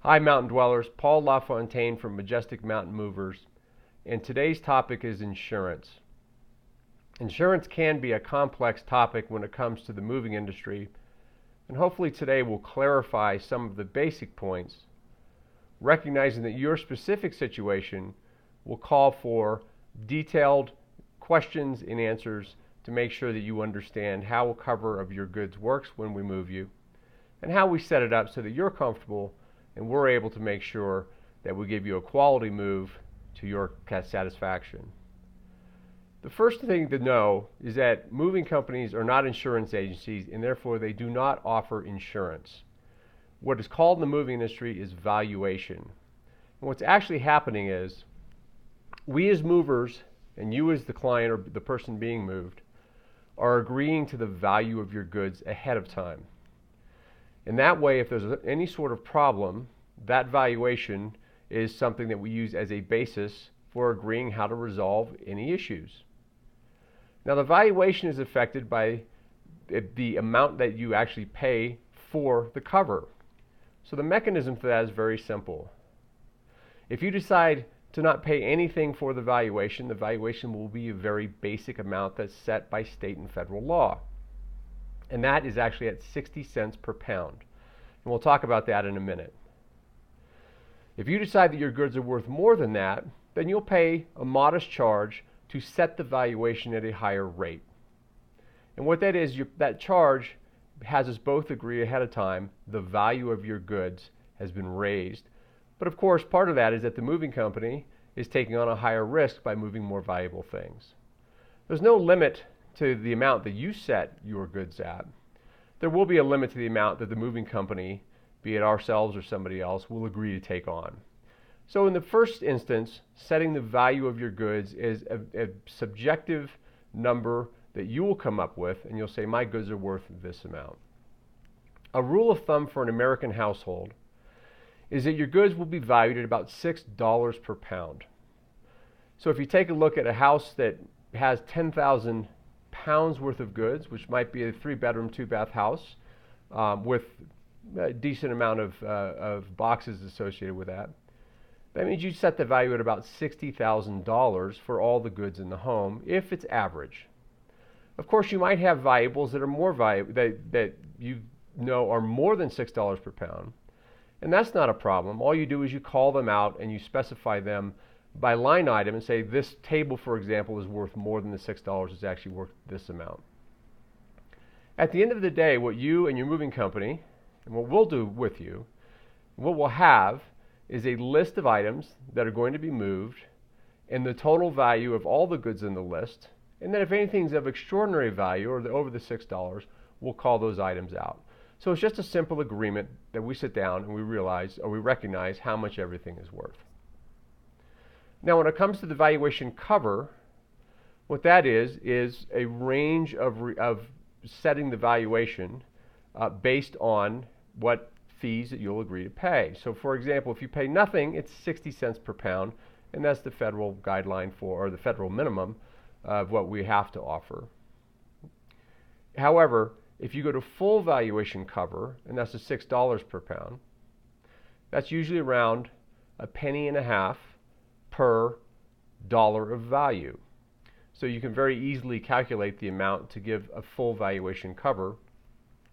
Hi Mountain Dwellers, Paul LaFontaine from Majestic Mountain Movers, and today's topic is insurance. Insurance can be a complex topic when it comes to the moving industry, and hopefully today we'll clarify some of the basic points, recognizing that your specific situation will call for detailed questions and answers to make sure that you understand how a cover of your goods works when we move you, and how we set it up so that you're comfortable and we're able to make sure that we give you a quality move to your satisfaction. The first thing to know is that moving companies are not insurance agencies, and therefore they do not offer insurance. What is called in the moving industry is valuation. And what's actually happening is we as movers and you as the client or the person being moved are agreeing to the value of your goods ahead of time. And that way, if there's any sort of problem, that valuation is something that we use as a basis for agreeing how to resolve any issues. Now, the valuation is affected by the amount that you actually pay for the cover. So the mechanism for that is very simple. If you decide to not pay anything for the valuation will be a very basic amount that's set by state and federal law. And that is actually at 60 cents per pound. And we'll talk about that in a minute. If you decide that your goods are worth more than that, then you'll pay a modest charge to set the valuation at a higher rate. And what that is, that charge has us both agree ahead of time the value of your goods has been raised. But of course, part of that is that the moving company is taking on a higher risk by moving more valuable things. There's no limit to the amount that you set your goods at. There will be a limit to the amount that the moving company, be it ourselves or somebody else, will agree to take on. So in the first instance, setting the value of your goods is a subjective number that you will come up with, and you'll say, my goods are worth this amount. A rule of thumb for an American household is that your goods will be valued at about $6 per pound. So if you take a look at a house that has 10,000 pounds worth of goods, which might be a 3-bedroom, 2-bath house with a decent amount of boxes associated with that. That means you set the value at about $60,000 for all the goods in the home, if it's average. Of course, you might have valuables that are more valuable, that you know are more than $6 per pound, and that's not a problem. All you do is you call them out and you specify them by line item and say this table, for example, is worth more than the $6, it's actually worth this amount. At the end of the day, what you and your moving company, and what we'll do with you, what we'll have is a list of items that are going to be moved and the total value of all the goods in the list, and then if anything's of extraordinary value or over the $6, we'll call those items out. So it's just a simple agreement that we sit down and we realize or we recognize how much everything is worth. Now, when it comes to the valuation cover, what that is a range of setting the valuation based on what fees that you'll agree to pay. So, for example, if you pay nothing, it's 60 cents per pound, and that's the federal guideline or the federal minimum of what we have to offer. However, if you go to full valuation cover, and that's the $6 per pound, that's usually around a penny and a half per dollar of value. So you can very easily calculate the amount to give a full valuation cover.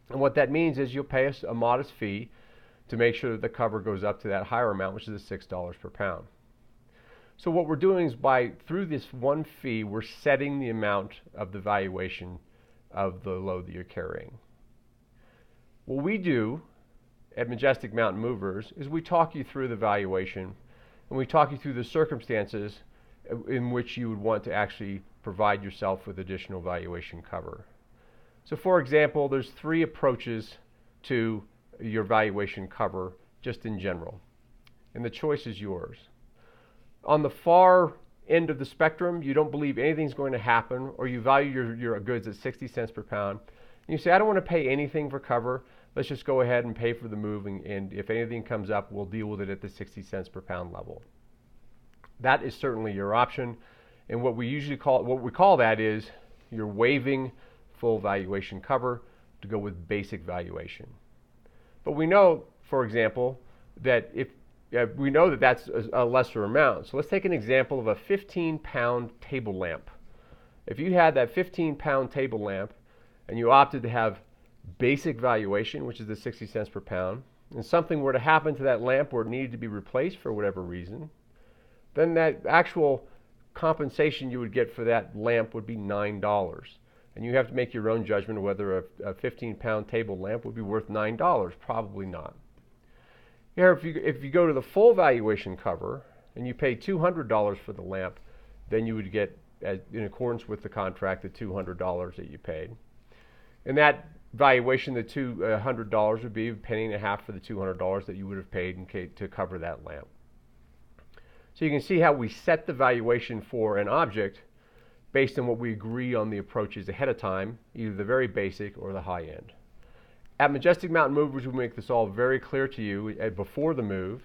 And what that means is you'll pay us a modest fee to make sure that the cover goes up to that higher amount, which is the $6 per pound. So what we're doing is through this one fee, we're setting the amount of the valuation of the load that you're carrying. What we do at Majestic Mountain Movers is we talk you through the valuation and we talk you through the circumstances in which you would want to actually provide yourself with additional valuation cover. So for example, there's 3 approaches to your valuation cover just in general, and the choice is yours. On the far end of the spectrum, you don't believe anything's going to happen, or you value your goods at 60 cents per pound, and you say, I don't want to pay anything for cover, let's just go ahead and pay for the moving, and if anything comes up, we'll deal with it at the 60 cents per pound level. That is certainly your option, and what we call that is you're waiving full valuation cover to go with basic valuation. But we know, for example, that if we know that that's a lesser amount. So let's take an example of a 15-pound table lamp. If you had that 15-pound table lamp and you opted to have basic valuation, which is the 60 cents per pound, and something were to happen to that lamp or it needed to be replaced for whatever reason, then that actual compensation you would get for that lamp would be $9. And you have to make your own judgment of whether a 15-pound table lamp would be worth $9. Probably not. Here, if you go to the full valuation cover and you pay $200 for the lamp, then you would get, in accordance with the contract, the $200 that you paid. And that valuation, the $200 would be a penny and a half for the $200 that you would have paid to cover that lamp. So you can see how we set the valuation for an object based on what we agree on the approaches ahead of time, either the very basic or the high end. At Majestic Mountain Movers, we make this all very clear to you before the move.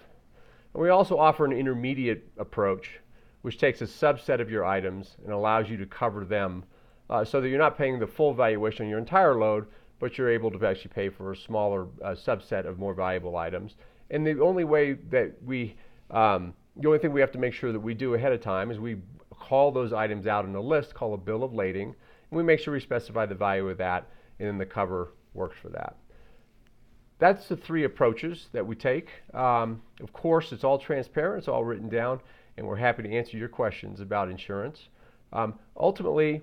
And we also offer an intermediate approach, which takes a subset of your items and allows you to cover them so that you're not paying the full valuation on your entire load, but you're able to actually pay for a smaller subset of more valuable items. And the only way that the only thing we have to make sure that we do ahead of time is we call those items out in a list called a bill of lading, and we make sure we specify the value of that, and then the cover works for that. That's the three approaches that we take. Of course, it's all transparent, it's all written down, and we're happy to answer your questions about insurance. Ultimately,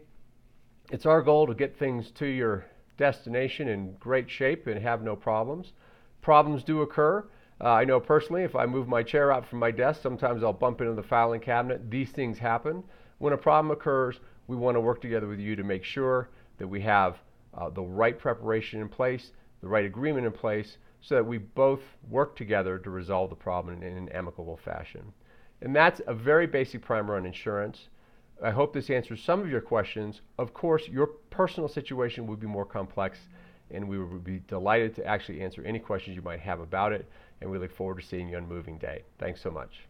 it's our goal to get things to your destination in great shape and have no problems. Problems do occur. I know personally, if I move my chair out from my desk, sometimes I'll bump into the filing cabinet. These things happen. When a problem occurs, we want to work together with you to make sure that we have the right preparation in place, the right agreement in place, so that we both work together to resolve the problem in an amicable fashion. And that's a very basic primer on insurance. I hope this answers some of your questions. Of course, your personal situation would be more complex, and we would be delighted to actually answer any questions you might have about it. And we look forward to seeing you on Moving Day. Thanks so much.